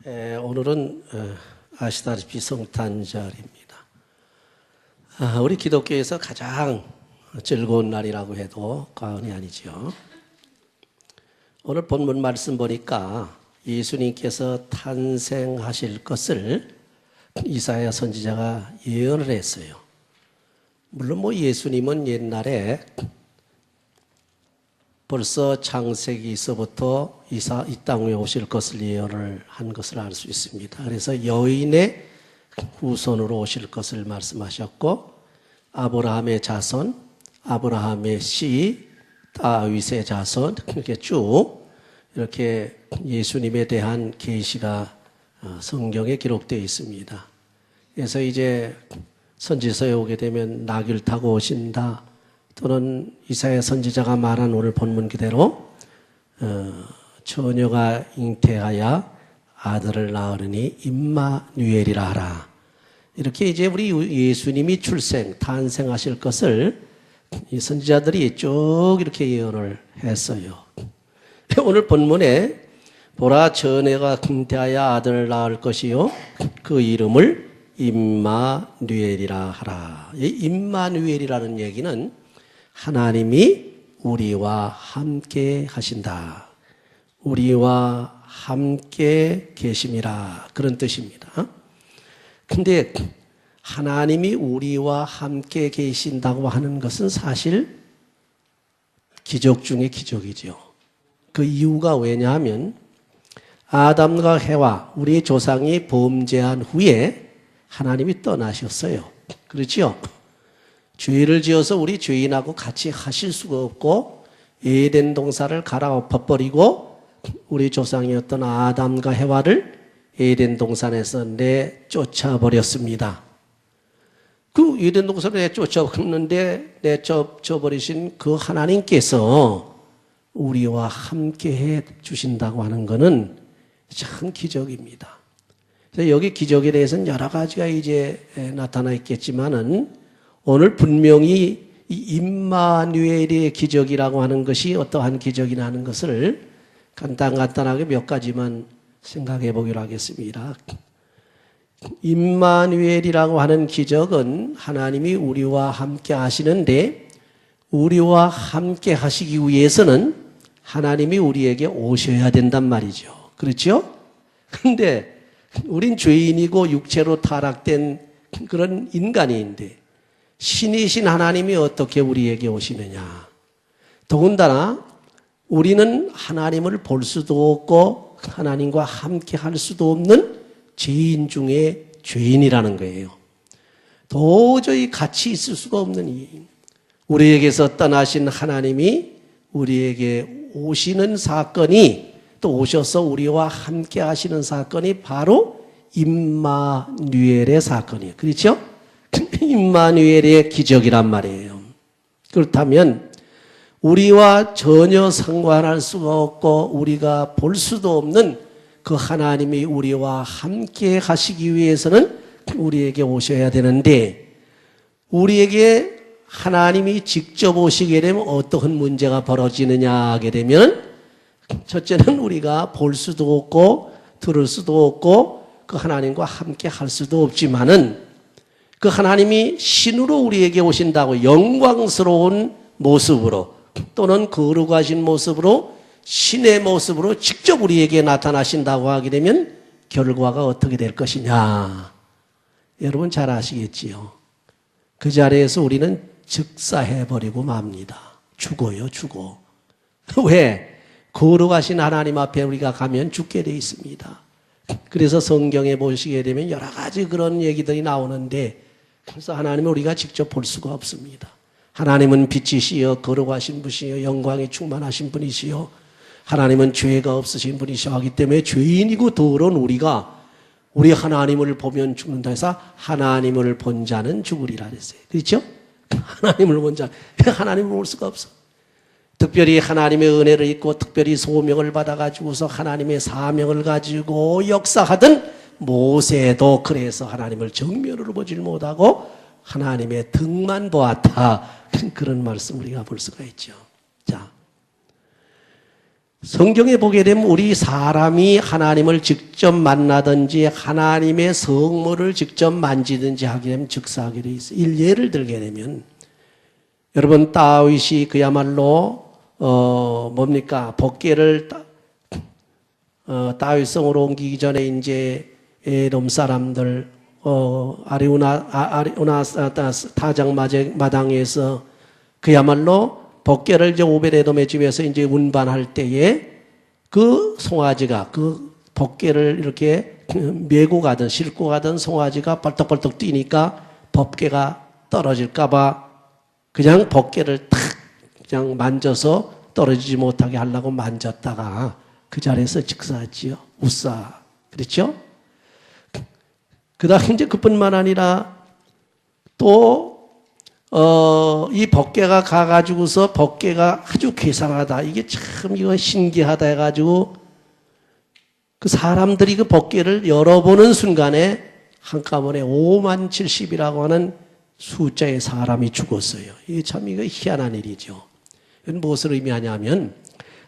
오늘은 아시다시피 성탄절입니다. 우리 기독교에서 가장 즐거운 날이라고 해도 과언이 아니죠. 오늘 본문 말씀 보니까 예수님께서 탄생하실 것을 이사야 선지자가 예언을 했어요. 물론 예수님은 옛날에 벌써 창세기에서부터 이 땅에 오실 것을 예언을 한 것을 알 수 있습니다. 그래서 여인의 후손으로 오실 것을 말씀하셨고, 아브라함의 자손, 아브라함의 씨, 다윗의 자손, 이렇게 쭉 이렇게 예수님에 대한 계시가 성경에 기록되어 있습니다. 그래서 이제 선지서에 오게 되면 나귀를 타고 오신다, 또는 이사야 선지자가 말한 오늘 본문 그대로 처녀가 잉태하여 아들을 낳으니 임마누엘이라 하라. 이렇게 이제 우리 예수님이 탄생하실 것을 이 선지자들이 쭉 이렇게 예언을 했어요. 오늘 본문에 보라, 처녀가 잉태하여 아들을 낳을 것이요 그 이름을 임마누엘이라 하라. 이 임마누엘이라는 얘기는 하나님이 우리와 함께 하신다, 우리와 함께 계심이라, 그런 뜻입니다. 근데 하나님이 우리와 함께 계신다고 하는 것은 사실 기적 중에 기적이죠. 그 이유가 왜냐하면 아담과 해와 우리의 조상이 범죄한 후에 하나님이 떠나셨어요. 그렇죠? 죄를 지어서 우리 죄인하고 같이 하실 수가 없고, 에덴 동산을 갈아엎어버리고 우리 조상이었던 아담과 해와를 에덴 동산에서 내쫓아버렸습니다. 그 에덴 동산을 내쫓아버리신 그 하나님께서 우리와 함께 해 주신다고 하는 것은 참 기적입니다. 그래서 여기 기적에 대해서는 여러 가지가 이제 나타나 있겠지만은, 오늘 분명히 이 임마누엘의 기적이라고 하는 것이 어떠한 기적이나 하는 것을 간단하게 몇 가지만 생각해 보기로 하겠습니다. 임마누엘이라고 하는 기적은 하나님이 우리와 함께 하시는데, 우리와 함께 하시기 위해서는 하나님이 우리에게 오셔야 된단 말이죠. 그렇죠? 그런데 우린 죄인이고 육체로 타락된 그런 인간인데 신이신 하나님이 어떻게 우리에게 오시느냐. 더군다나 우리는 하나님을 볼 수도 없고 하나님과 함께 할 수도 없는 죄인 중에 죄인이라는 거예요. 도저히 같이 있을 수가 없는 이 우리에게서 떠나신 하나님이 우리에게 오시는 사건이, 또 오셔서 우리와 함께 하시는 사건이 바로 임마누엘의 사건이에요. 그렇죠? 임마누엘의 기적이란 말이에요. 그렇다면 우리와 전혀 상관할 수가 없고 우리가 볼 수도 없는 그 하나님이 우리와 함께 하시기 위해서는 우리에게 오셔야 되는데, 우리에게 하나님이 직접 오시게 되면 어떠한 문제가 벌어지느냐 하게 되면, 첫째는 우리가 볼 수도 없고 들을 수도 없고 그 하나님과 함께 할 수도 없지만은, 그 하나님이 신으로 우리에게 오신다고 영광스러운 모습으로, 또는 거룩하신 모습으로, 신의 모습으로 직접 우리에게 나타나신다고 하게 되면 결과가 어떻게 될 것이냐, 여러분 잘 아시겠지요. 그 자리에서 우리는 즉사해버리고 맙니다. 죽어요, 죽어. 왜? 거룩하신 하나님 앞에 우리가 가면 죽게 돼 있습니다. 그래서 성경에 보시게 되면 여러 가지 그런 얘기들이 나오는데, 그래서 하나님을 우리가 직접 볼 수가 없습니다. 하나님은 빛이시여 거룩하신 분이시여 영광이 충만하신 분이시여 하나님은 죄가 없으신 분이시여 하기 때문에 죄인이고 더러운 우리가 우리 하나님을 보면 죽는다 해서 하나님을 본 자는 죽으리라 그랬어요. 그렇죠? 하나님을 본 자, 하나님을 볼 수가 없어. 특별히 하나님의 은혜를 입고 특별히 소명을 받아가지고서 하나님의 사명을 가지고 역사하던 모세도 그래서 하나님을 정면으로 보질 못하고 하나님의 등만 보았다, 그런 말씀 우리가 볼 수가 있죠. 자, 성경에 보게 되면 우리 사람이 하나님을 직접 만나든지 하나님의 성물을 직접 만지든지 하게 되면 즉사하게 돼 있어요. 예를 들게 되면 여러분 다윗이 그야말로 뭡니까 법궤를 다윗성으로 옮기기 전에 이제 에돔 사람들 아리우나 타작 마당에서 그야말로 법궤를 이제 오벳에돔의 집에서 이제 운반할 때에 그 송아지가 그 법궤를 이렇게 메고 가든 싣고 가든 송아지가 벌떡벌떡 뛰니까 법궤가 떨어질까봐 그냥 법궤를 탁 그냥 만져서 떨어지지 못하게 하려고 만졌다가 그 자리에서 즉사했지요. 우싸. 그렇죠? 그 다음에 이제 그뿐만 아니라 또 이 법궤가 가가지고서 법궤가 아주 괴상하다. 이게 참 이거 신기하다 해가지고 그 사람들이 그 법궤를 열어보는 순간에 한꺼번에 5만 70이라고 하는 숫자의 사람이 죽었어요. 이게 참 이거 희한한 일이죠. 이건 무엇을 의미하냐면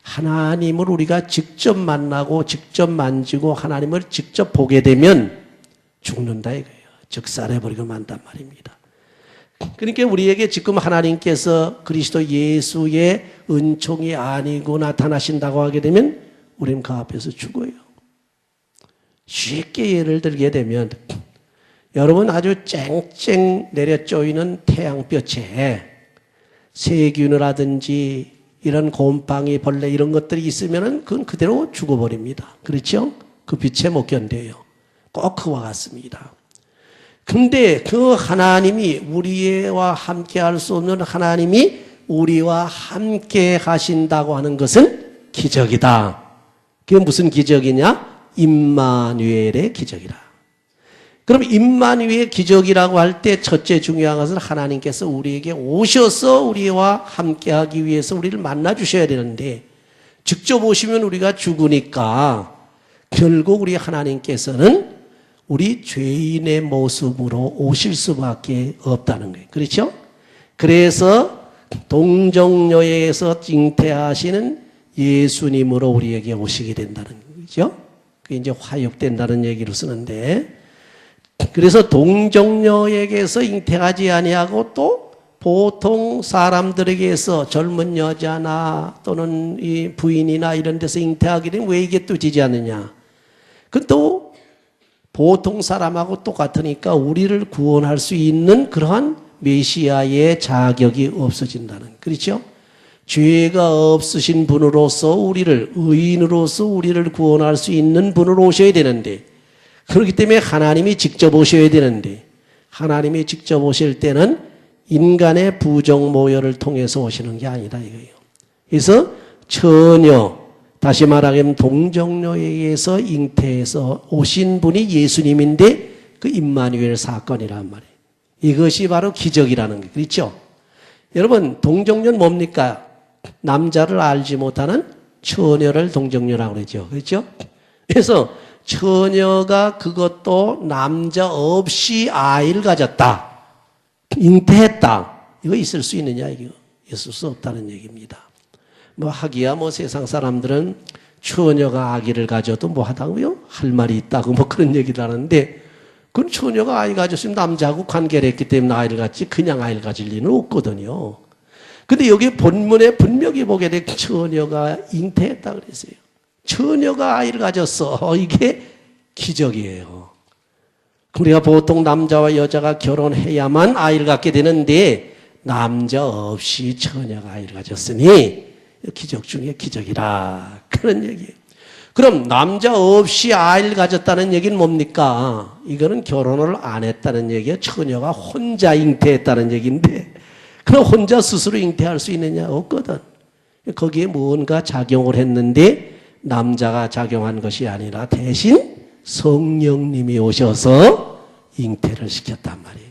하나님을 우리가 직접 만나고 직접 만지고 하나님을 직접 보게 되면 죽는다 이거예요. 즉살해버리고 만단 말입니다. 그러니까 우리에게 지금 하나님께서 그리스도 예수의 은총이 아니고 나타나신다고 하게 되면 우리는 그 앞에서 죽어요. 쉽게 예를 들게 되면 여러분 아주 쨍쨍 내려 쪼이는 태양볕에 세균이라든지 이런 곰팡이 벌레 이런 것들이 있으면 그건 그대로 죽어버립니다. 그렇죠? 그 빛에 못 견뎌요. 꼭 그와 같습니다. 근데 그 하나님이 우리와 함께 할 수 없는 하나님이 우리와 함께 하신다고 하는 것은 기적이다. 그게 무슨 기적이냐? 임마누엘의 기적이라. 그럼 임마누엘의 기적이라고 할 때 첫째 중요한 것은 하나님께서 우리에게 오셔서 우리와 함께 하기 위해서 우리를 만나 주셔야 되는데 직접 오시면 우리가 죽으니까 결국 우리 하나님께서는 우리 죄인의 모습으로 오실 수밖에 없다는 거예요. 그렇죠? 그래서 동정녀에서 잉태하시는 예수님으로 우리에게 오시게 된다는 거죠. 그게 이제 화육된다는 얘기로 쓰는데 그래서 동정녀에게서 잉태하지 아니하고 또 보통 사람들에게서 젊은 여자나 또는 이 부인이나 이런 데서 잉태하게 되면 왜 이게 또 지지 않느냐. 그 또 보통 사람하고 똑같으니까 우리를 구원할 수 있는 그러한 메시아의 자격이 없어진다는. 그렇죠? 죄가 없으신 분으로서 우리를 의인으로서 우리를 구원할 수 있는 분으로 오셔야 되는데 그렇기 때문에 하나님이 직접 오셔야 되는데 하나님이 직접 오실 때는 인간의 부정 모여를 통해서 오시는 게 아니다 이거예요. 그래서 처녀 다시 말하면 동정녀에게서 잉태해서 오신 분이 예수님인데 그 임마누엘 사건이란 말이에요. 이것이 바로 기적이라는 거예요. 그렇죠? 여러분 동정녀는 뭡니까? 남자를 알지 못하는 처녀를 동정녀라고 그러죠. 그렇죠? 그래서 처녀가 그것도 남자 없이 아이를 가졌다. 잉태했다. 이거 있을 수 있느냐? 이거 있을 수 없다는 얘기입니다. 뭐 하기야 뭐 세상 사람들은 처녀가 아기를 가져도 뭐 하다고요? 할 말이 있다고 뭐 그런 얘기를 하는데 그건 처녀가 아이 가졌으면 남자하고 관계를 했기 때문에 아이를 갖지 그냥 아이를 가질 리는 없거든요. 근데 여기 본문에 분명히 보게 돼 처녀가 잉태했다 그랬어요. 처녀가 아이를 가졌어. 이게 기적이에요. 우리가 보통 남자와 여자가 결혼해야만 아이를 갖게 되는데 남자 없이 처녀가 아이를 가졌으니 기적 중에 기적이라 그런 얘기예요. 그럼 남자 없이 아이를 가졌다는 얘기는 뭡니까? 이거는 결혼을 안 했다는 얘기예요. 처녀가 혼자 잉태했다는 얘기인데 그럼 혼자 스스로 잉태할 수 있느냐? 없거든. 거기에 뭔가 작용을 했는데 남자가 작용한 것이 아니라 대신 성령님이 오셔서 잉태를 시켰단 말이에요.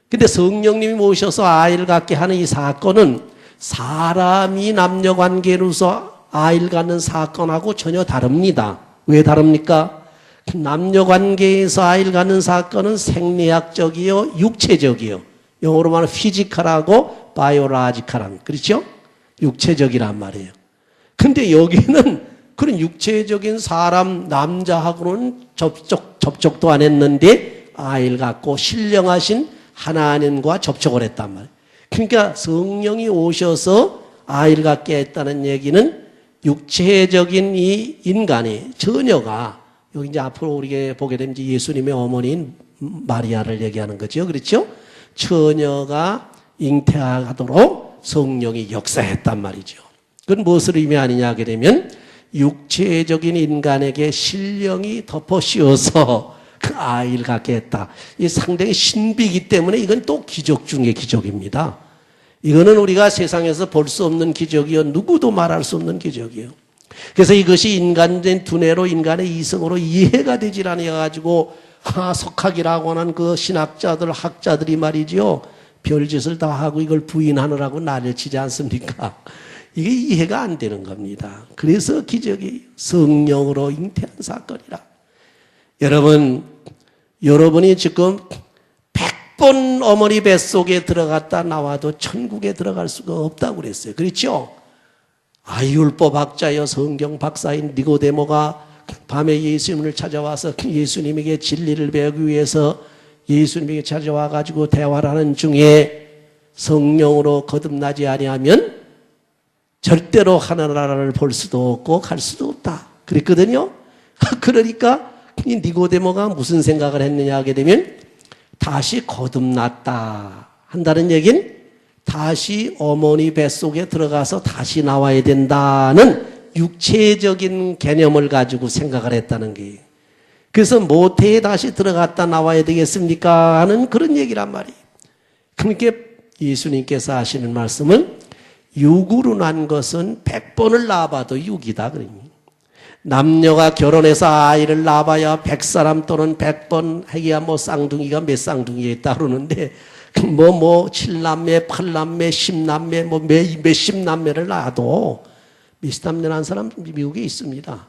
근데 성령님이 오셔서 아이를 갖게 하는 이 사건은 사람이 남녀관계로서 아이를 갖는 사건하고 전혀 다릅니다. 왜 다릅니까? 남녀관계에서 아이를 갖는 사건은 생리학적이요, 육체적이요. 영어로 말하면 피지컬하고 바이오라지컬한, 그렇죠? 육체적이란 말이에요. 근데 여기는 그런 육체적인 사람, 남자하고는 접촉도 안 했는데 아이를 갖고 신령하신 하나님과 접촉을 했단 말이에요. 그러니까 성령이 오셔서 아이를 갖게 했다는 얘기는 육체적인 이 인간이, 처녀가, 여기 이제 앞으로 우리가 보게 되면 예수님의 어머니인 마리아를 얘기하는 거죠. 그렇죠? 처녀가 잉태하도록 성령이 역사했단 말이죠. 그건 무엇을 의미하느냐 하게 되면 육체적인 인간에게 신령이 덮어 씌워서 그 아이를 갖게 했다. 이 상당히 신비이기 때문에 이건 또 기적 중의 기적입니다. 이거는 우리가 세상에서 볼 수 없는 기적이요, 누구도 말할 수 없는 기적이요. 그래서 이것이 인간된 두뇌로, 인간의 이성으로 이해가 되질 않아가지고 석학이라고 하는 그 신학자들, 학자들이 말이죠, 별짓을 다 하고 이걸 부인하느라고 난리를 치지 않습니까? 이게 이해가 안 되는 겁니다. 그래서 기적이 성령으로 잉태한 사건이라. 여러분이 지금 100번 어머니 뱃속에 들어갔다 나와도 천국에 들어갈 수가 없다고 그랬어요. 그렇죠? 율법 학자여 성경 박사인 니고데모가 밤에 예수님을 찾아와서 예수님에게 진리를 배우기 위해서 예수님에게 찾아와 가지고 대화를 하는 중에 성령으로 거듭나지 아니하면 절대로 하늘나라를 볼 수도 없고 갈 수도 없다 그랬거든요. 그러니까 이 니고데모가 무슨 생각을 했느냐 하게 되면 다시 거듭났다 한다는 얘기는 다시 어머니 뱃속에 들어가서 다시 나와야 된다는 육체적인 개념을 가지고 생각을 했다는 거예요. 그래서 모태에 다시 들어갔다 나와야 되겠습니까 하는 그런 얘기란 말이에요. 그러니까 예수님께서 하시는 말씀은 육으로 난 것은 100번을 낳아봐도 육이다 그럽니다. 남녀가 결혼해서 아이를 낳아봐야 100사람 또는 100번 해야 뭐 쌍둥이가 몇 쌍둥이에 있다 그러는데 7남매, 8남매, 10남매, 몇십 남매를 낳아도 몇십 남매 난 사람 미국에 있습니다.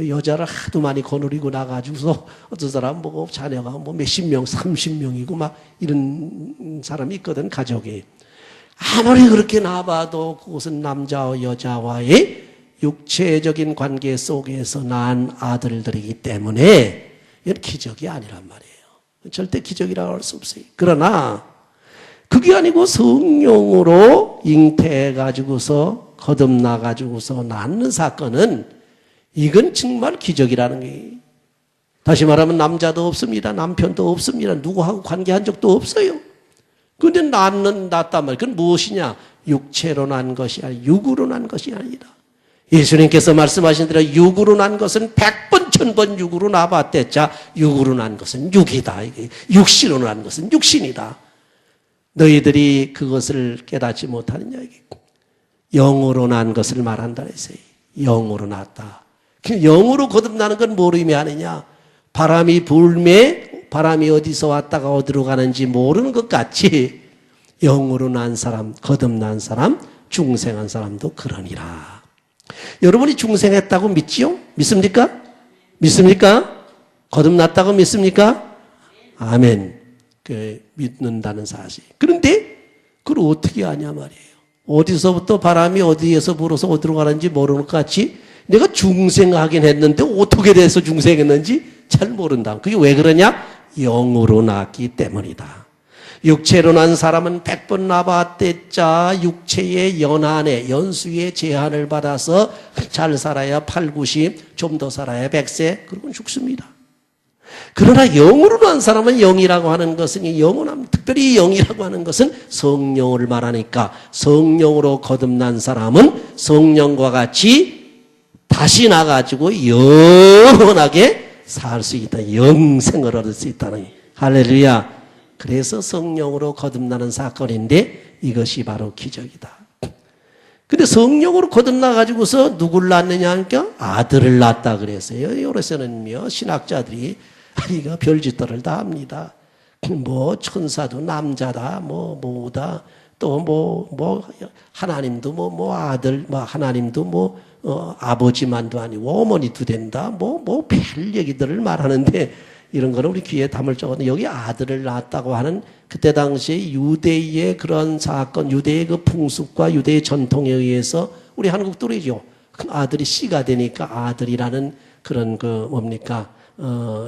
여자를 하도 많이 거느리고 나가지고서 어떤 사람 뭐 자녀가 뭐 몇십 명, 30명이고 막 이런 사람이 있거든, 가족이. 아무리 그렇게 낳아봐도 그것은 남자와 여자와의 육체적인 관계 속에서 난 아들들이기 때문에 이건 기적이 아니란 말이에요. 절대 기적이라고 할 수 없어요. 그러나 그게 아니고 성령으로 잉태해가지고서 거듭나가지고서 낳는 사건은 이건 정말 기적이라는 거예요. 다시 말하면 남자도 없습니다. 남편도 없습니다. 누구하고 관계한 적도 없어요. 그런데 낳단 말이에요. 그건 무엇이냐? 육체로 난 것이 아니라 육으로 난 것이 아니라. 예수님께서 말씀하신 대로 육으로 난 것은 100번, 1000번 육으로 나봤대. 자, 육으로 난 것은 육이다. 육신으로 난 것은 육신이다. 너희들이 그것을 깨닫지 못하느냐. 영으로 난 것을 말한다 했어요. 영으로 났다. 영으로 거듭나는 건 뭘 의미하느냐? 바람이 불매, 바람이 어디서 왔다가 어디로 가는지 모르는 것 같이 영으로 난 사람, 거듭난 사람, 중생한 사람도 그러니라. 여러분이 중생했다고 믿지요? 믿습니까? 믿습니까? 거듭났다고 믿습니까? 아멘. 믿는다는 사실. 그런데 그걸 어떻게 아냐 말이에요. 어디서부터 바람이 어디에서 불어서 어디로 가는지 모르는 것 같이 내가 중생하긴 했는데 어떻게 돼서 중생했는지 잘 모른다. 그게 왜 그러냐? 영으로 낳기 때문이다. 육체로 난 사람은 100번 낳아봤댔자 육체의 연한에, 연수의 제한을 받아서 잘 살아야 8, 90, 좀 더 살아야 100세, 그러고 죽습니다. 그러나 영으로 난 사람은 영이라고 하는 것은 영원합니다. 특별히 영이라고 하는 것은 성령을 말하니까 성령으로 거듭난 사람은 성령과 같이 다시 나가지고 영원하게 살 수 있다. 영생을 얻을 수 있다는. 할렐루야. 그래서 성령으로 거듭나는 사건인데 이것이 바로 기적이다. 근데 성령으로 거듭나가지고서 누굴 낳느냐 하니까 아들을 낳았다 그랬어요. 요래서는요, 신학자들이 이거 별짓들을 다 합니다. 뭐 천사도 남자다, 뭐다, 또 하나님도 아들, 하나님도 아버지만도 아니고 어머니도 된다, 별 얘기들을 말하는데 이런 거는 우리 귀에 담을 적어도 여기 아들을 낳았다고 하는 그때 당시에 유대의 그런 사건, 유대의 그 풍습과 유대의 전통에 의해서 우리 한국도 그러죠. 아들이 씨가 되니까 아들이라는 그런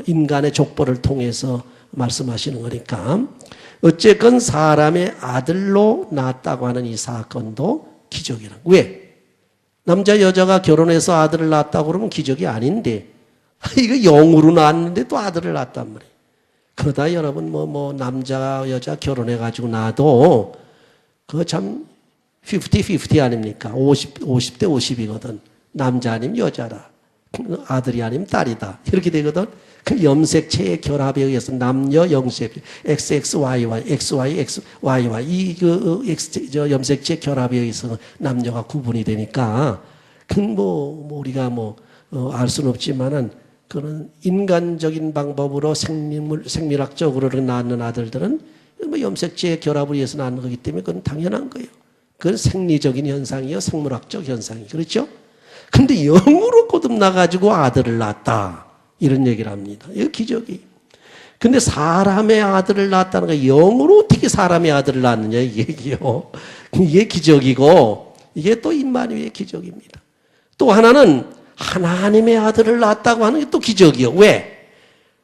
인간의 족보를 통해서 말씀하시는 거니까 어쨌건 사람의 아들로 낳았다고 하는 이 사건도 기적이라. 왜? 남자 여자가 결혼해서 아들을 낳았다고 그러면 기적이 아닌데 이거 영으로 낳았는데 또 아들을 낳았단 말이에요. 그러다 여러분 남자 여자 결혼해가지고 낳아도 그거 참 50-50 아닙니까? 50대 50이거든. 남자 아니면 여자라. 아들이 아니면 딸이다. 이렇게 되거든. 그 염색체의 결합에 의해서 남녀 영색, XXYY, XY, XYY, 염색체 결합에 의해서 남녀가 구분이 되니까, 우리가 알 수는 없지만은, 그런 인간적인 방법으로 생물학적으로 낳는 아들들은 염색체의 결합을 위해서 낳는 거기 때문에 그건 당연한 거예요. 그건 생리적인 현상이요, 생물학적 현상이. 그렇죠? 근데 영으로 거듭나가지고 아들을 낳았다. 이런 얘기를 합니다. 이거 기적이. 근데 사람의 아들을 낳았다는 거, 영으로 어떻게 사람의 아들을 낳느냐, 이 얘기요. 이게 기적이고, 이게 또 임마누엘의 기적입니다. 또 하나는 하나님의 아들을 낳았다고 하는 게 또 기적이요. 왜?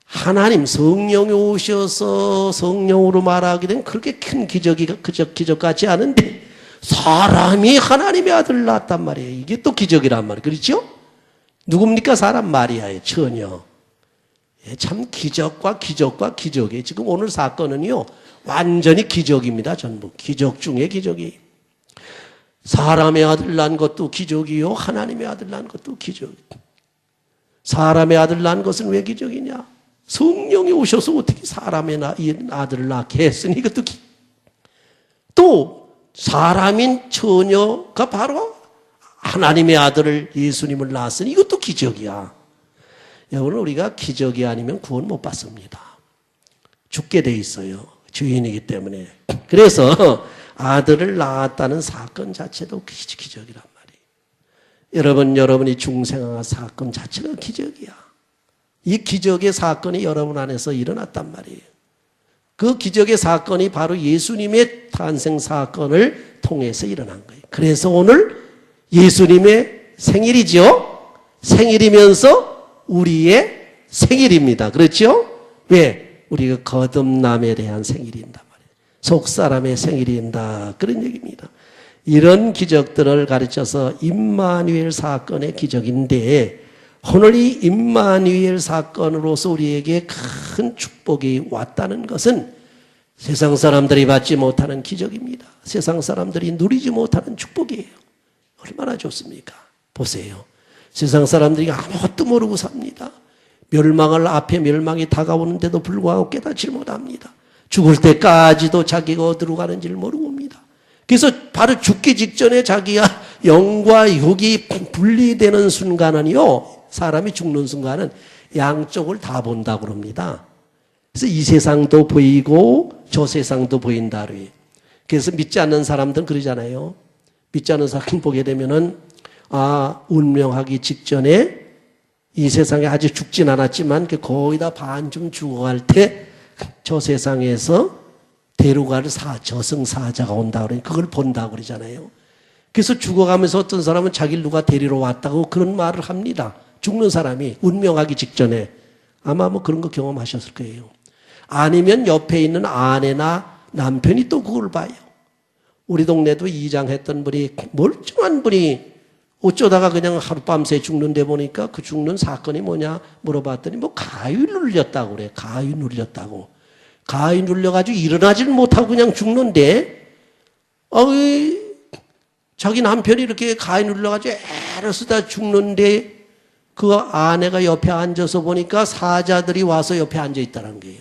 하나님, 성령이 오셔서 성령으로 말하게 된 그렇게 큰 기적 같지 않은데, 사람이 하나님의 아들을 낳았단 말이에요. 이게 또 기적이란 말이에요. 그렇죠? 누굽니까? 사람 마리아의 처녀. 참 기적과 기적이에요. 지금 오늘 사건은요, 완전히 기적입니다. 전부. 기적 중에 기적이. 사람의 아들 낳은 것도 기적이요. 하나님의 아들 낳은 것도 기적이요. 사람의 아들 낳은 것은 왜 기적이냐? 성령이 오셔서 어떻게 사람의 아들을 낳게 했으니 이것도 또 사람인 처녀가 바로 하나님의 아들을 예수님을 낳았으니 이것도 기적이야. 여러분, 우리가 기적이 아니면 구원 못 받습니다. 죽게 돼 있어요. 죄인이기 때문에. 그래서 아들을 낳았다는 사건 자체도 기적이란 말이에요. 여러분이 중생한 사건 자체가 기적이야. 이 기적의 사건이 여러분 안에서 일어났단 말이에요. 그 기적의 사건이 바로 예수님의 탄생 사건을 통해서 일어난 거예요. 그래서 오늘 예수님의 생일이죠. 생일이면서 우리의 생일입니다. 그렇죠? 왜? 우리가 거듭남에 대한 생일인단 말이에요. 속사람의 생일인다. 그런 얘기입니다. 이런 기적들을 가르쳐서 임마누엘 사건의 기적인데 오늘 이 임마누엘 사건으로서 우리에게 큰 축복이 왔다는 것은 세상 사람들이 받지 못하는 기적입니다. 세상 사람들이 누리지 못하는 축복이에요. 얼마나 좋습니까? 보세요. 세상 사람들이 아무것도 모르고 삽니다. 앞에 멸망이 다가오는데도 불구하고 깨닫지 못합니다. 죽을 때까지도 자기가 어디로 가는지를 모르고 옵니다. 그래서 바로 죽기 직전에 자기가 영과 육이 분리되는 순간은요, 사람이 죽는 순간은 양쪽을 다 본다고 합니다. 그래서 이 세상도 보이고 저 세상도 보인다. 그래서 믿지 않는 사람들은 그러잖아요. 믿지 않는 사람 보게 되면은, 운명하기 직전에 이 세상에 아직 죽진 않았지만 거의 다 반쯤 죽어갈 때 저 세상에서 데려갈 저승사자가 온다 그러니 그걸 본다고 그러잖아요. 그래서 죽어가면서 어떤 사람은 자기를 누가 데리러 왔다고 그런 말을 합니다. 죽는 사람이 운명하기 직전에 아마 그런 거 경험하셨을 거예요. 아니면 옆에 있는 아내나 남편이 또 그걸 봐요. 우리 동네도 이장했던 분이 멀쩡한 분이 어쩌다가 그냥 하룻밤새 죽는데 보니까 그 죽는 사건이 뭐냐 물어봤더니 가위 눌렸다고 그래. 가위 눌렸다고. 가위 눌려가지고 일어나지를 못하고 그냥 죽는데 자기 남편이 이렇게 가위 눌려가지고 애를 쓰다 죽는데 그 아내가 옆에 앉아서 보니까 사자들이 와서 옆에 앉아 있다는 거예요.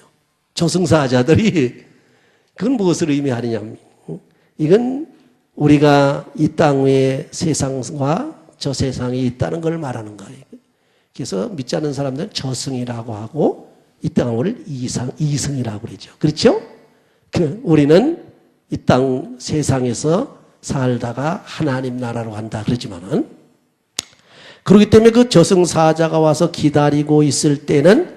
저승사자들이. 그건 무엇을 의미하느냐면 이건 우리가 이 땅 위에 세상과 저 세상이 있다는 걸 말하는 거예요. 그래서 믿지 않는 사람들은 저승이라고 하고 이 땅을 이승이라고 그러죠. 그렇죠? 우리는 이 땅 세상에서 살다가 하나님 나라로 간다 그러지만은 그렇기 때문에 그 저승사자가 와서 기다리고 있을 때는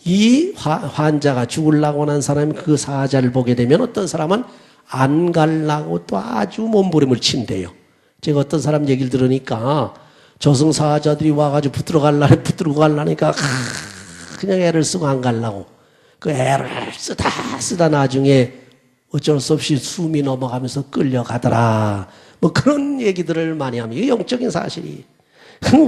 이 환자가 죽으려고 하는 사람이 그 사자를 보게 되면 어떤 사람은 안 가려고 또 아주 몸부림을 친대요. 제가 어떤 사람 얘기를 들으니까 저승사자들이 와가지고 붙들고 갈라니까 그냥 애를 쓰고 안 갈라고. 그 애를 쓰다 나중에 어쩔 수 없이 숨이 넘어가면서 끌려가더라. 뭐 그런 얘기들을 많이 합니다. 이게 영적인 사실이.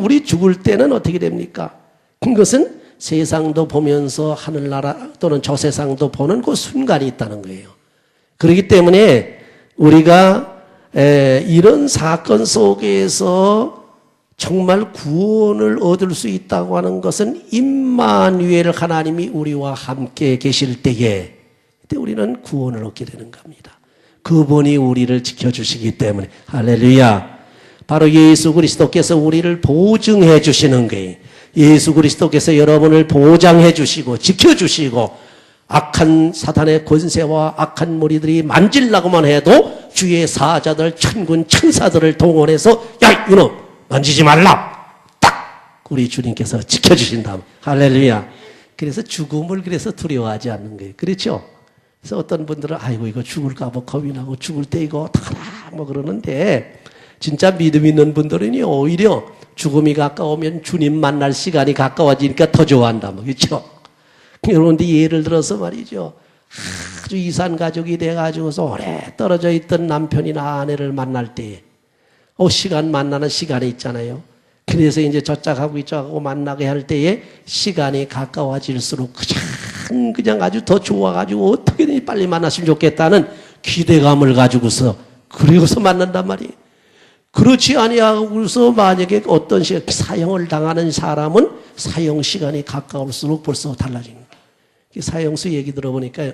우리 죽을 때는 어떻게 됩니까? 그것은 세상도 보면서 하늘나라 또는 저 세상도 보는 그 순간이 있다는 거예요. 그렇기 때문에 우리가 이런 사건 속에서 정말 구원을 얻을 수 있다고 하는 것은 임마누엘 하나님이 우리와 함께 계실 때에 그때 우리는 구원을 얻게 되는 겁니다. 그분이 우리를 지켜주시기 때문에 할렐루야. 바로 예수 그리스도께서 우리를 보증해 주시는 거예요. 예수 그리스도께서 여러분을 보장해 주시고 지켜주시고 악한 사탄의 권세와 악한 무리들이 만질라고만 해도 주의 사자들 천군 천사들을 동원해서 야 이놈 만지지 말라 딱 우리 주님께서 지켜주신다. 할렐루야. 그래서 죽음을 그래서 두려워하지 않는 거예요. 그렇죠? 그래서 어떤 분들은 아이고 이거 죽을까 봐 겁이 나고 죽을 때 이거 어떡하나 뭐 그러는데 진짜 믿음 있는 분들은 오히려 죽음이 가까우면 주님 만날 시간이 가까워지니까 더 좋아한다. 뭐 그렇죠? 그런데 예를 들어서 말이죠. 아주 이산 가족이 돼가지고서 오래 떨어져 있던 남편이나 아내를 만날 때 시간 만나는 시간이 있잖아요. 그래서 이제 저짝하고 이쪽하고 만나게 할 때에 시간이 가까워질수록 그냥 아주 더 좋아가지고 어떻게든 빨리 만났으면 좋겠다는 기대감을 가지고서 그리고서 만난단 말이에요. 그렇지 아니하고서 만약에 어떤 사형을 당하는 사람은 사형 시간이 가까울수록 벌써 달라지는 거예요. 사형수 얘기 들어보니까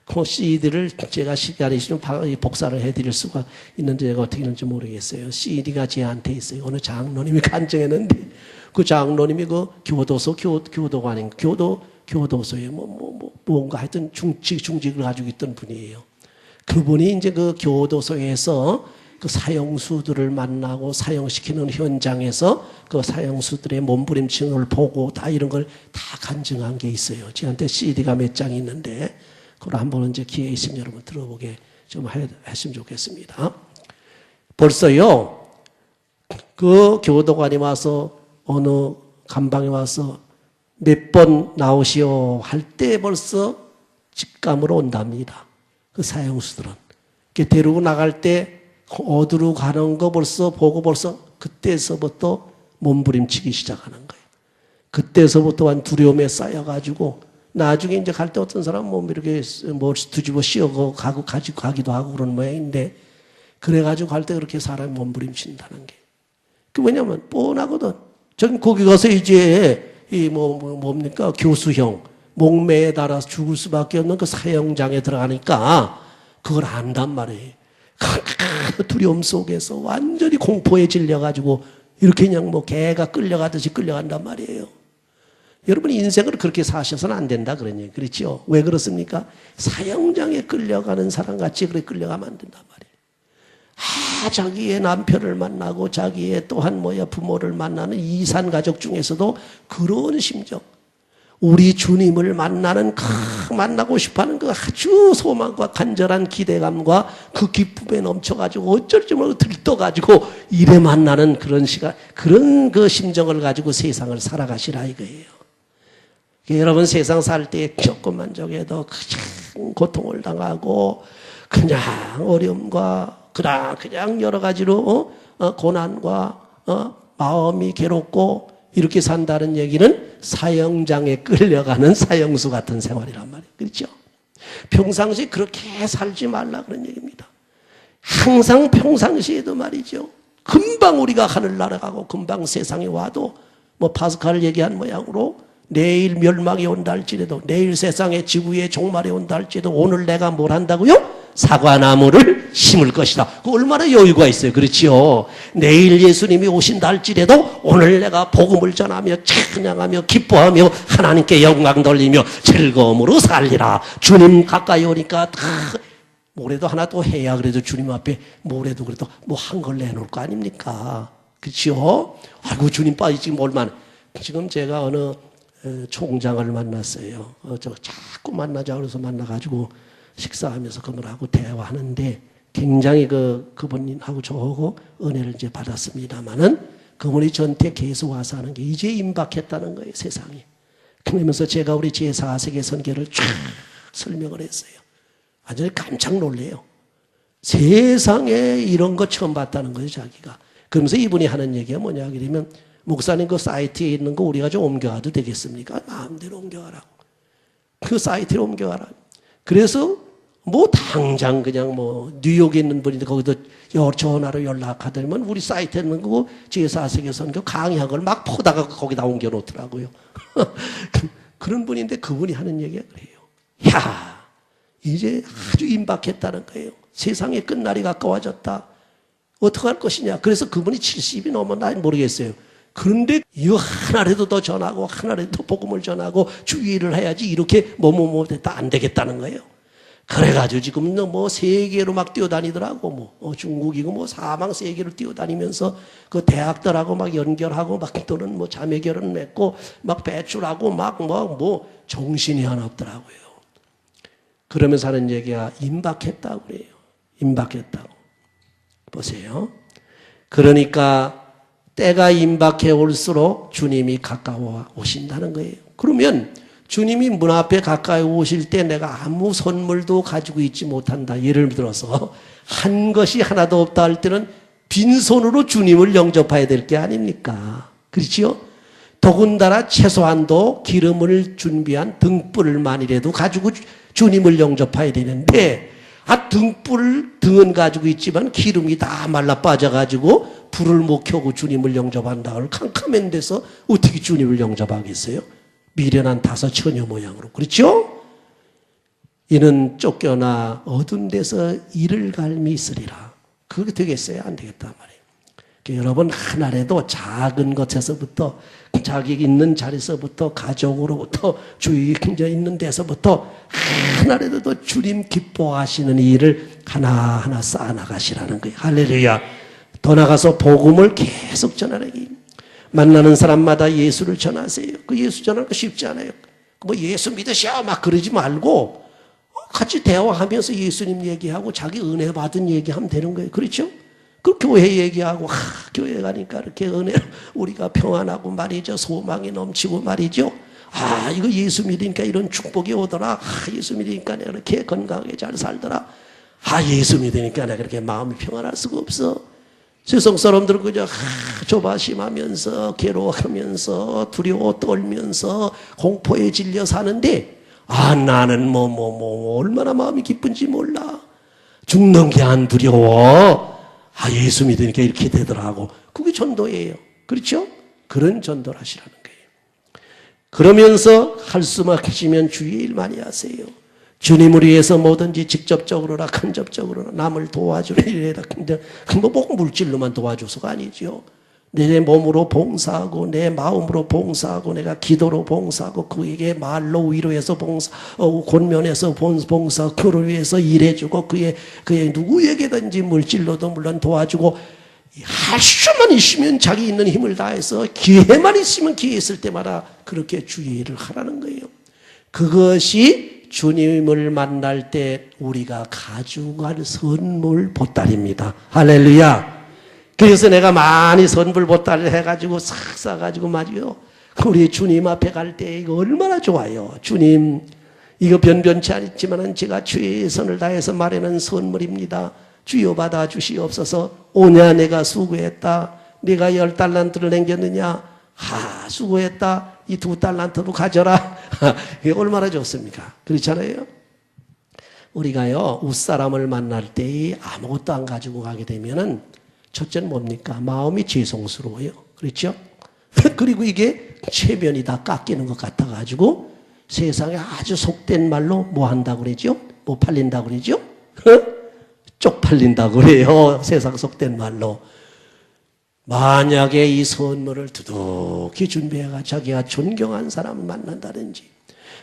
그 CD를 제가 시간이 있으면 복사를 해드릴 수가 있는데 제가 어떻게 하는지 모르겠어요. CD가 제한테 있어요. 어느 장로님이 간증했는데 그 장로님이 그 교도관인 교도소에 뭔가 하여튼 중직을 가지고 있던 분이에요. 그분이 이제 그 교도소에서 그 사형수들을 만나고 사형시키는 현장에서 그 사형수들의 몸부림치는 보고 다 이런 걸 다 간증한 게 있어요. 저한테 CD가 몇 장이 있는데 그걸 한번 이제 기회 있으면 여러분 들어보게 좀 했으면 좋겠습니다. 벌써요, 그 교도관이 와서 어느 감방에 와서 몇 번 나오시오 할 때 벌써 직감으로 온답니다. 그 사형수들은. 데리고 나갈 때 어디로 가는 거 벌써 보고 벌써 그때서부터 몸부림치기 시작하는 거예요. 그때서부터 한 두려움에 쌓여가지고 나중에 이제 갈 때 어떤 사람은 뭐 이렇게 뭐 뒤집어 씌우고 가지고 가기도 하고 그런 모양인데 그래가지고 갈 때 그렇게 사람이 몸부림친다는 게. 그 왜냐면 뻔하거든. 전 거기 가서 이제 뭡니까 교수형 목매에 달아서 죽을 수밖에 없는 그 사형장에 들어가니까 그걸 안단 말이에요. 두려움 속에서 완전히 공포에 질려가지고 이렇게 그냥 뭐 개가 끌려가듯이 끌려간단 말이에요. 여러분 인생을 그렇게 사셔서는 안 된다 그런 얘기 그렇죠? 왜 그렇습니까? 사형장에 끌려가는 사람같이 그렇게 끌려가면 안 된단 말이에요. 자기의 남편을 만나고 자기의 또한 부모를 만나는 이산 가족 중에서도 그런 심정, 우리 주님을 만나고 싶어하는 그 아주 소망과 간절한 기대감과 그 기쁨에 넘쳐가지고 어쩔 줄 모르고 들떠가지고 이래 만나는 그런 시간, 그런 그 심정을 가지고 세상을 살아가시라 이거예요. 여러분 세상 살 때 조금만 적어도 그냥 고통을 당하고 그냥 어려움과 그냥 여러 가지로 고난과 마음이 괴롭고 이렇게 산다는 얘기는 사형장에 끌려가는 사형수 같은 생활이란 말이에요. 그렇죠? 평상시에 그렇게 살지 말라 그런 얘기입니다. 항상 평상시에도 말이죠. 금방 우리가 하늘나라 가고 금방 세상에 와도 파스칼 얘기한 모양으로 내일 멸망이 온다 할지라도 내일 세상에 지구의 종말이 온다 할지라도 오늘 내가 뭘 한다고요? 사과나무를 심을 것이다. 그 얼마나 여유가 있어요. 그렇지요. 내일 예수님이 오신다 할지라도 오늘 내가 복음을 전하며 찬양하며 기뻐하며 하나님께 영광 돌리며 즐거움으로 살리라. 주님 가까이 오니까 다 뭐래도 하나 또 해야 그래도 주님 앞에 뭐래도 그래도 한 걸 내놓을 거 아닙니까? 그렇지요. 아이고 주님 빠지지 뭘만. 지금 제가 어느 총장을 만났어요. 자꾸 만나자 그래서 만나가지고 식사하면서 그분하고 대화하는데 굉장히 그분하고 저하고 은혜를 이제 받았습니다만은 그분이 전태 계속 와서 하는 게 이제 임박했다는 거예요, 세상에. 그러면서 제가 우리 제4세계 선교를 쫙 설명을 했어요. 완전히 깜짝 놀래요. 세상에 이런 거 처음 봤다는 거예요, 자기가. 그러면서 이분이 하는 얘기가 뭐냐, 그러면 목사님 그 사이트에 있는 거 우리가 좀 옮겨가도 되겠습니까? 마음대로 옮겨가라고. 그 사이트로 옮겨가라. 그래서 뭐 당장 그냥 뭐 뉴욕에 있는 분인데 거기도 전화로 연락하더니만 우리 사이트에 있는 거 제4세계 선교 강의한 걸 막 퍼다가 거기다 옮겨 놓더라고요. 그런 분인데 그분이 하는 얘기가 그래요. 야, 이제 아주 임박했다는 거예요. 세상의 끝날이 가까워졌다. 어떻게 할 것이냐. 그래서 그분이 70이 넘었나 모르겠어요. 그런데 이거 하나라도 더 전하고 하나라도 더 복음을 전하고 주의를 해야지 이렇게 됐다 안 되겠다는 거예요. 그래가지고 지금 뭐 세계로 막 뛰어다니더라고. 뭐 중국이고 뭐 사방 세계로 뛰어다니면서 그 대학들하고 막 연결하고 막 또는 뭐 자매 결혼 맺고 막 배출하고 막 뭐 정신이 하나 없더라고요. 그러면서 하는 얘기가 임박했다고 그래요. 임박했다고. 보세요. 그러니까 때가 임박해 올수록 주님이 가까워 오신다는 거예요. 그러면 주님이 문 앞에 가까이 오실 때 내가 아무 선물도 가지고 있지 못한다. 예를 들어서 한 것이 하나도 없다 할 때는 빈손으로 주님을 영접해야 될 게 아닙니까? 그렇지요? 더군다나 최소한도 기름을 준비한 등불만이라도 가지고 주님을 영접해야 되는데 등은 가지고 있지만 기름이 다 말라 빠져가지고 불을 못 켜고 주님을 영접한다. 캄캄한 데서 어떻게 주님을 영접하겠어요? 미련한 다섯 처녀 모양으로. 그렇죠? 이는 쫓겨나 어두운 데서 이를 갈미 있으리라. 그게 되겠어요? 안 되겠단 말이에요. 그러니까 여러분 하나라도 작은 것에서부터 자기 있는 자리에서부터 가족으로부터 주위 있는 데서부터 하나라도 더 주님 기뻐하시는 일을 하나하나 쌓아나가시라는 거예요. 할렐루야. 더 나가서 복음을 계속 전하라기. 만나는 사람마다 예수를 전하세요. 그 예수 전하는 거 쉽지 않아요. 뭐 예수 믿으셔 막 그러지 말고 같이 대화하면서 예수님 얘기하고 자기 은혜 받은 얘기하면 되는 거예요. 그렇죠? 그 교회 얘기하고 교회 가니까 이렇게 은혜 우리가 평안하고 말이죠. 소망이 넘치고 말이죠. 이거 예수 믿으니까 이런 축복이 오더라. 예수 믿으니까 내가 이렇게 건강하게 잘 살더라. 예수 믿으니까 내가 그렇게 마음이 평안할 수가 없어. 세상 사람들은 그냥 조바심하면서 괴로워하면서 두려워 떨면서 공포에 질려 사는데 나는 얼마나 마음이 기쁜지 몰라. 죽는 게 안 두려워. 예수 믿으니까 이렇게 되더라고. 그게 전도예요. 그렇죠? 그런 전도를 하시라는 거예요. 그러면서 할 수만 계시면 주의 일 많이 하세요. 주님을 위해서 뭐든지 직접적으로나 간접적으로나 남을 도와주는 일이라 꼭 물질로만 도와줘서가 아니죠. 내 몸으로 봉사하고 내 마음으로 봉사하고 내가 기도로 봉사하고 그에게 말로 위로해서 봉사하고 권면해서 봉사 그를 위해서 일해주고 그의 누구에게든지 물질로도 물론 도와주고 할 수만 있으면 자기 있는 힘을 다해서 기회만 있으면 기회 있을 때마다 그렇게 주의 일을 하라는 거예요. 그것이 주님을 만날 때 우리가 가져갈 선물 보따리입니다. 할렐루야. 그래서 내가 많이 선물 보따리를 해가지고 싹 싸가지고 말이요. 우리 주님 앞에 갈 때 이거 얼마나 좋아요. 주님, 이거 변변치 않지만은 제가 최선을 다해서 마련한 선물입니다. 주여 받아 주시옵소서. 오냐 내가 수고했다. 네가 10달란트를 남겼느냐. 수고했다. 이 2달란트로 가져라. 이게 얼마나 좋습니까? 그렇잖아요. 우리가요 웃사람을 만날 때 아무것도 안 가지고 가게 되면은 첫째는 뭡니까? 마음이 죄송스러워요. 그렇죠? 그리고 이게 체면이 다 깎이는 것 같아가지고 세상에 아주 속된 말로 뭐 한다고 그러죠? 뭐 팔린다고 그러죠? 쪽팔린다고 그래요. 세상 속된 말로. 만약에 이 선물을 두둑히 준비해가 자기가 존경한 사람을 만난다든지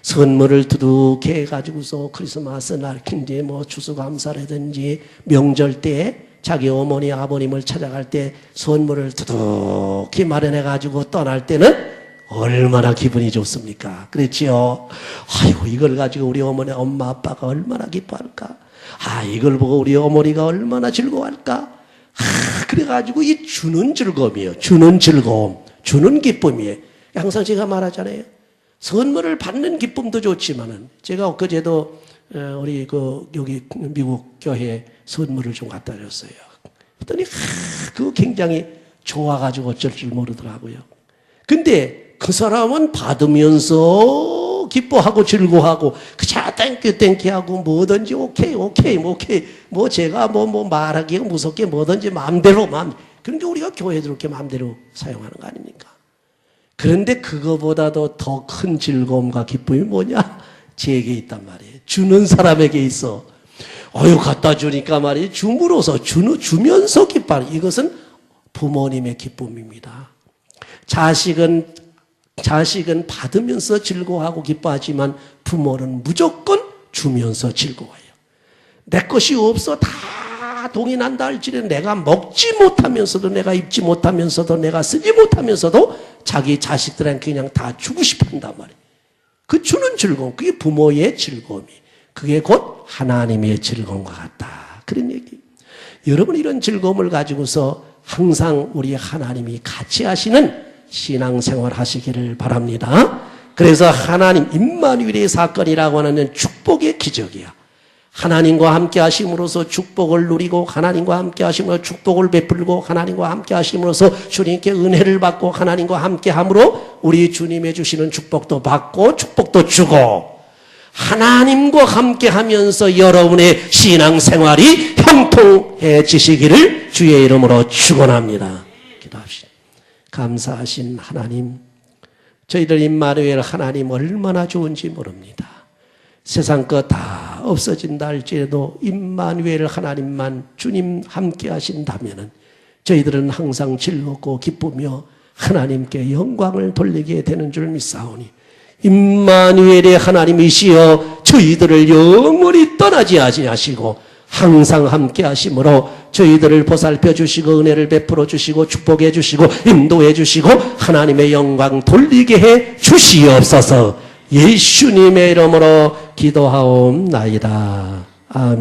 선물을 두둑히 해가지고서 크리스마스 날 이제 뭐 추수감사라든지 명절 때 자기 어머니 아버님을 찾아갈 때 선물을 두둑히 마련해가지고 떠날 때는 얼마나 기분이 좋습니까? 그렇지요? 이걸 가지고 우리 어머니 엄마 아빠가 얼마나 기뻐할까? 이걸 보고 우리 어머니가 얼마나 즐거워할까? 그래가지고 이 주는 즐거움이에요. 주는 즐거움, 주는 기쁨이에요. 항상 제가 말하잖아요. 선물을 받는 기쁨도 좋지만은 제가 엊그제도 우리 여기 미국 교회에 선물을 좀 갖다 줬어요. 그랬더니 그거 굉장히 좋아가지고 어쩔 줄 모르더라고요. 근데 그 사람은 받으면서 기뻐하고 즐거워하고 그저 땡큐 하고 뭐든지 오케이 뭐 제가 뭐 말하기가 무섭게 뭐든지 마음대로 그러니까 우리가 교회도 이렇게 마음대로 사용하는 거 아닙니까? 그런데 그거보다도 더 큰 즐거움과 기쁨이 뭐냐? 제게 있단 말이에요. 주는 사람에게 있어. 갖다 주니까 말이에요. 줌으로써 주면서 기뻐하는 이것은 부모님의 기쁨입니다. 자식은 받으면서 즐거워하고 기뻐하지만 부모는 무조건 주면서 즐거워해요. 내 것이 없어 다 동이 난다 할지라도 내가 먹지 못하면서도 내가 입지 못하면서도 내가 쓰지 못하면서도 자기 자식들한테 그냥 다 주고 싶어 한단 말이에요. 그 주는 즐거움, 그게 부모의 즐거움이, 그게 곧 하나님의 즐거움과 같다. 그런 얘기. 여러분 이런 즐거움을 가지고서 항상 우리 하나님이 같이 하시는 신앙생활 하시기를 바랍니다. 그래서 하나님 임마누엘의 사건이라고 하는 축복의 기적이야. 하나님과 함께 하심으로써 축복을 누리고 하나님과 함께 하심으로 축복을 베풀고 하나님과 함께 하심으로써 주님께 은혜를 받고 하나님과 함께 함으로 우리 주님의 주시는 축복도 받고 축복도 주고 하나님과 함께 하면서 여러분의 신앙생활이 형통해지시기를 주의 이름으로 축원합니다. 기도합시다. 감사하신 하나님, 저희들 임마누엘 하나님 얼마나 좋은지 모릅니다. 세상 것 다 없어진다 할지라도 임마누엘 하나님만 주님 함께 하신다면은 저희들은 항상 즐겁고 기쁘며 하나님께 영광을 돌리게 되는 줄 믿사오니 임마누엘의 하나님이시여 저희들을 영원히 떠나지 아니하시고 항상 함께 하심으로 저희들을 보살펴 주시고 은혜를 베풀어 주시고 축복해 주시고 인도해 주시고 하나님의 영광 돌리게 해 주시옵소서. 예수님의 이름으로 기도하옵나이다. 아멘.